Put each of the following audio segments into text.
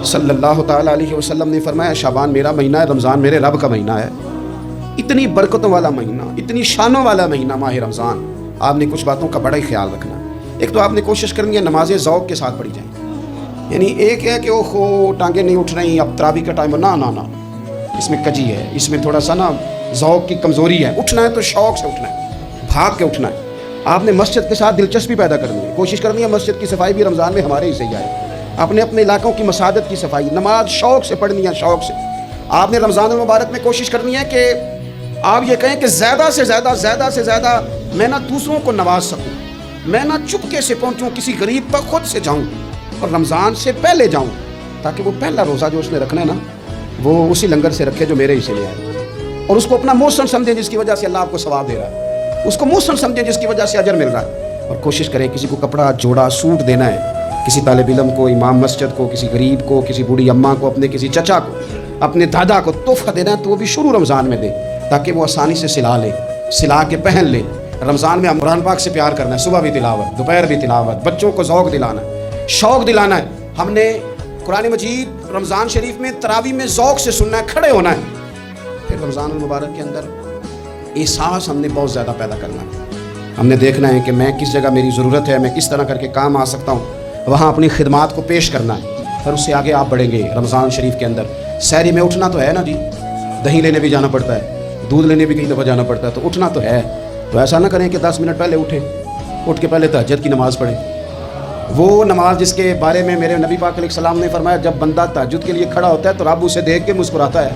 صلی اللہ تعالیٰ علیہ وسلم نے فرمایا شعبان میرا مہینہ ہے، رمضان میرے رب کا مہینہ ہے۔ اتنی برکتوں والا مہینہ، اتنی شانوں والا مہینہ ماہ رمضان، آپ نے کچھ باتوں کا بڑا ہی خیال رکھنا۔ ایک تو آپ نے کوشش کرنی ہے نمازیں ذوق کے ساتھ پڑھی جائیں، یعنی ایک ہے کہ اوہ ٹانگیں نہیں اٹھ رہی اب تراویح کا ٹائم، نہ اس میں کجی ہے، اس میں تھوڑا سا نا ذوق کی کمزوری ہے۔ اٹھنا ہے تو شوق سے اٹھنا ہے، بھاگ کے اٹھنا ہے۔ آپ نے مسجد کے ساتھ دلچسپی پیدا کرنی ہے، کوشش کرنی ہے مسجد کی صفائی بھی رمضان میں ہمارے ہی سے آئے۔ اپنے علاقوں کی مساجد کی صفائی، نماز شوق سے پڑھنی ہے، شوق سے۔ آپ نے رمضان المبارک میں کوشش کرنی ہے کہ آپ یہ کہیں کہ زیادہ سے زیادہ میں نہ دوسروں کو نواز سکوں، میں نہ چپکے سے پہنچوں کسی غریب پر، خود سے جاؤں اور رمضان سے پہلے جاؤں، تاکہ وہ پہلا روزہ جو اس نے رکھنا ہے نا وہ اسی لنگر سے رکھے جو میرے ہی سے لے آئے، اور اس کو اپنا محسن سمجھیں جس کی وجہ سے اللہ آپ کو ثواب دے رہا ہے، اس کو محسن سمجھیں جس کی وجہ سے اجر مل رہا ہے۔ اور کوشش کریں کسی کو کپڑا جوڑا سوٹ دینا ہے، کسی طالب علم کو، امام مسجد کو، کسی غریب کو، کسی بوڑھی اماں کو، اپنے کسی چچا کو، اپنے دادا کو تحفہ دینا ہے تو وہ بھی شروع رمضان میں دے، تاکہ وہ آسانی سے سلا کے پہن لے۔ رمضان میں ہم قرآن پاک سے پیار کرنا ہے، صبح بھی تلاوت، دوپہر بھی تلاوت، بچوں کو ذوق دلانا ہے، شوق دلانا ہے۔ ہم نے قرآن مجید رمضان شریف میں تراویح میں ذوق سے سننا ہے، کھڑے ہونا ہے۔ پھر رمضان المبارک کے اندر احساس ہم نے بہت زیادہ پیدا کرنا ہے۔ ہم نے دیکھنا ہے کہ میں کس جگہ میری ضرورت ہے، میں کس طرح کر کے کام آ سکتا ہوں، وہاں اپنی خدمات کو پیش کرنا ہے۔ پھر اس سے آگے آپ بڑھیں گے رمضان شریف کے اندر۔ سحری میں اٹھنا تو ہے نا جی، دہی لینے بھی جانا پڑتا ہے، دودھ لینے بھی کئی دفعہ جانا پڑتا ہے، تو اٹھنا تو ہے۔ تو ایسا نہ کریں کہ 10 منٹ پہلے اٹھیں، اٹھ کے پہلے تہجد کی نماز پڑھیں، وہ نماز جس کے بارے میں میرے نبی پاک علیہ السلام نے فرمایا جب بندہ تہجد کے لیے کھڑا ہوتا ہے تو رب اسے دیکھ کے مسکراتا ہے،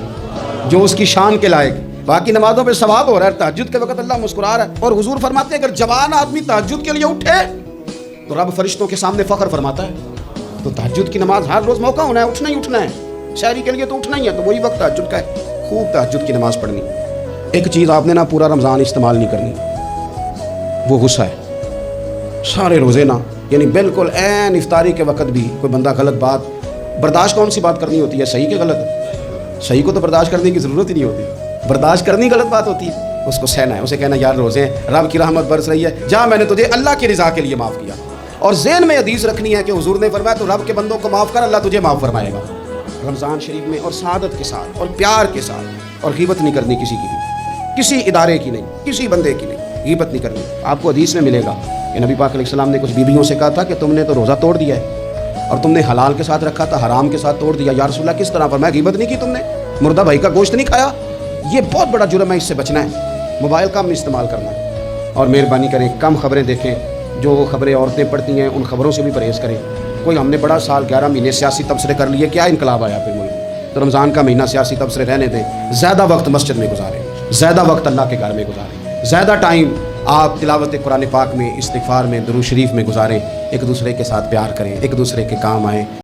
جو اس کی شان کے لائق۔ باقی نمازوں پہ ثواب ہو رہا ہے، تہجد کے وقت اللہ مسکرا رہا ہے۔ اور حضور فرماتے ہیں اگر جوان آدمی تہجد کے لیے اٹھے تو رب فرشتوں کے سامنے فخر فرماتا ہے۔ تو تہجد کی نماز ہر روز موقع ہونا ہے، اٹھنا ہی اٹھنا ہے، شہری کے لیے تو اٹھنا ہی ہے، تو وہی وقت تہجد کا ہے، خوب تہجد کی نماز پڑھنی۔ ایک چیز آپ نے نا پورا رمضان استعمال نہیں کرنی، وہ غصہ ہے۔ سارے روزے نا، یعنی بالکل عین افطاری کے وقت بھی کوئی بندہ غلط بات، برداشت کون سی بات کرنی ہوتی ہے، صحیح کہ غلط؟ صحیح کو تو برداشت کرنے کی ضرورت ہی نہیں ہوتی، برداشت کرنی غلط بات ہوتی ہے، اس کو سہنا ہے، اسے کہنا یار روزے ہیں، رب کی رحمت برس رہی ہے، جا میں نے تجھے اللہ کی رضا کے لیے معاف کیا۔ اور ذہن میں حدیث رکھنی ہے کہ حضور نے فرمایا تو رب کے بندوں کو معاف کر، اللہ تجھے معاف فرمائے گا۔ رمضان شریف میں اور سعادت کے ساتھ اور پیار کے ساتھ، اور غیبت نہیں کرنی کسی کی بھی، کسی ادارے کی نہیں، کسی بندے کی نہیں، غیبت نہیں کرنی۔ آپ کو حدیث میں ملے گا کہ نبی پاک علیہ السلام نے کچھ بیویوں سے کہا تھا کہ تم نے تو روزہ توڑ دیا ہے اور تم نے حلال کے ساتھ رکھا تھا، حرام کے ساتھ توڑ دیا۔ یا رسول اللہ کس طرح؟ فرمایا غیبت نہیں کی تم نے، مردہ بھائی کا گوشت نہیں کھایا، یہ بہت بڑا جرم ہے، اس سے بچنا ہے۔ موبائل کم استعمال کرنا ہے، اور مہربانی کریں کم خبریں دیکھیں، جو خبریں عورتیں پڑھتی ہیں ان خبروں سے بھی پرہیز کریں۔ کوئی ہم نے بڑا سال 11 مہینے سیاسی تبصرے کر لیے، کیا انقلاب آیا پھر ملک؟ تو رمضان کا مہینہ سیاسی تبصرے رہنے دیں، زیادہ وقت مسجد میں گزاریں، زیادہ وقت اللہ کے گھر میں گزاریں، زیادہ ٹائم آپ تلاوت قرآن پاک میں، استغفار میں، درود شریف میں گزاریں، ایک دوسرے کے ساتھ پیار کریں، ایک دوسرے کے کام آئیں۔